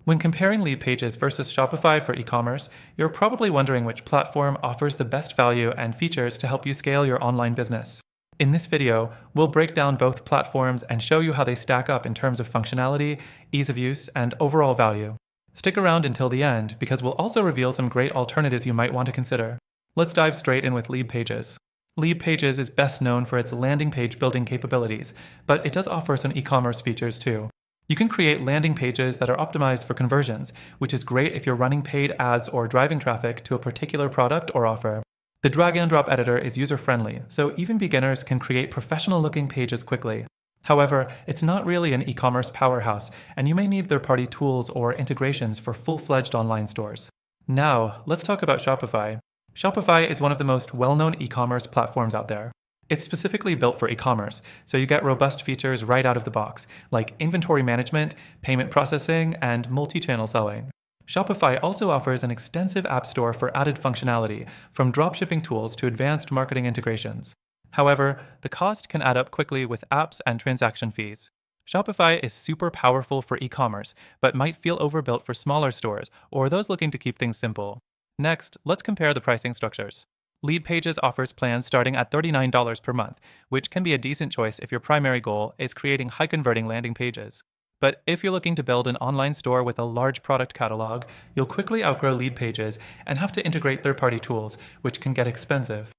When comparing LeadPages versus Shopify for e-commerce, you're probably wondering which platform offers the best value and features to help you scale your online business. In this video, we'll break down both platforms and show you how they stack up in terms of functionality, ease of use, and overall value. Stick around until the end because we'll also reveal some great alternatives you might want to consider. Let's dive straight in with LeadPages. LeadPages is best known for its landing page building capabilities, but it does offer some e-commerce features too. You can create landing pages that are optimized for conversions, which is great if you're running paid ads or driving traffic to a particular product or offer. The drag and drop editor is user-friendly, so even beginners can create professional-looking pages quickly. However, it's not really an e-commerce powerhouse, and you may need third-party tools or integrations for full-fledged online stores. Now, let's talk about Shopify. Shopify is one of the most well-known e-commerce platforms out there. It's specifically built for e-commerce, so you get robust features right out of the box, like inventory management, payment processing, and multi-channel selling. Shopify also offers an extensive app store for added functionality, from dropshipping tools to advanced marketing integrations. However, the cost can add up quickly with apps and transaction fees. Shopify is super powerful for e-commerce, but might feel overbuilt for smaller stores or those looking to keep things simple. Next, let's compare the pricing structures. LeadPages offers plans starting at $39 per month, which can be a decent choice if your primary goal is creating high-converting landing pages. But if you're looking to build an online store with a large product catalog, you'll quickly outgrow LeadPages and have to integrate third-party tools, which can get expensive.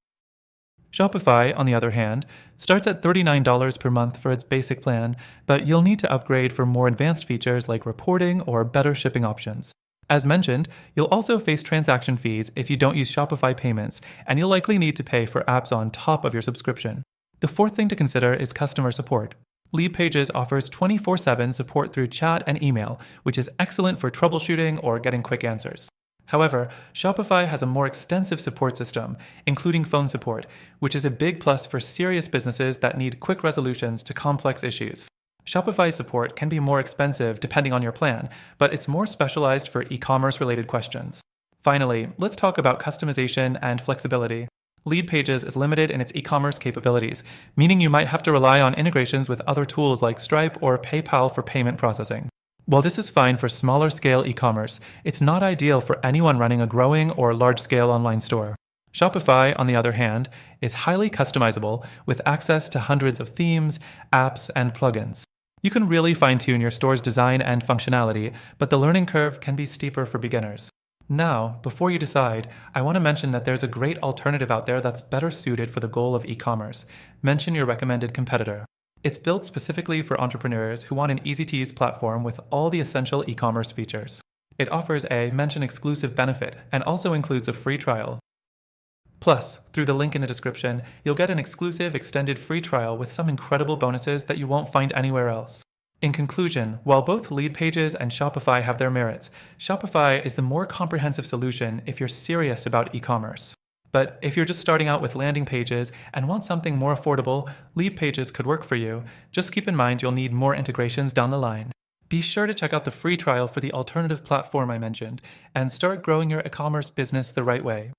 Shopify, on the other hand, starts at $39 per month for its basic plan, but you'll need to upgrade for more advanced features like reporting or better shipping options. As mentioned, you'll also face transaction fees if you don't use Shopify payments, and you'll likely need to pay for apps on top of your subscription. The fourth thing to consider is customer support. LeadPages offers 24/7 support through chat and email, which is excellent for troubleshooting or getting quick answers. However, Shopify has a more extensive support system, including phone support, which is a big plus for serious businesses that need quick resolutions to complex issues. Shopify support can be more expensive depending on your plan, but it's more specialized for e-commerce related questions. Finally, let's talk about customization and flexibility. LeadPages is limited in its e-commerce capabilities, meaning you might have to rely on integrations with other tools like Stripe or PayPal for payment processing. While this is fine for smaller scale e-commerce, it's not ideal for anyone running a growing or large-scale online store. Shopify, on the other hand, is highly customizable with access to hundreds of themes, apps, and plugins. You can really fine-tune your store's design and functionality, but the learning curve can be steeper for beginners. Now, before you decide, I want to mention that there's a great alternative out there that's better suited for the goal of e-commerce. Mention your recommended competitor. It's built specifically for entrepreneurs who want an easy-to-use platform with all the essential e-commerce features. It offers a mention exclusive benefit and also includes a free trial. Plus, through the link in the description, you'll get an exclusive extended free trial with some incredible bonuses that you won't find anywhere else. In conclusion, while both LeadPages and Shopify have their merits, Shopify is the more comprehensive solution if you're serious about e-commerce. But if you're just starting out with landing pages and want something more affordable, LeadPages could work for you. Just keep in mind you'll need more integrations down the line. Be sure to check out the free trial for the alternative platform I mentioned and start growing your e-commerce business the right way.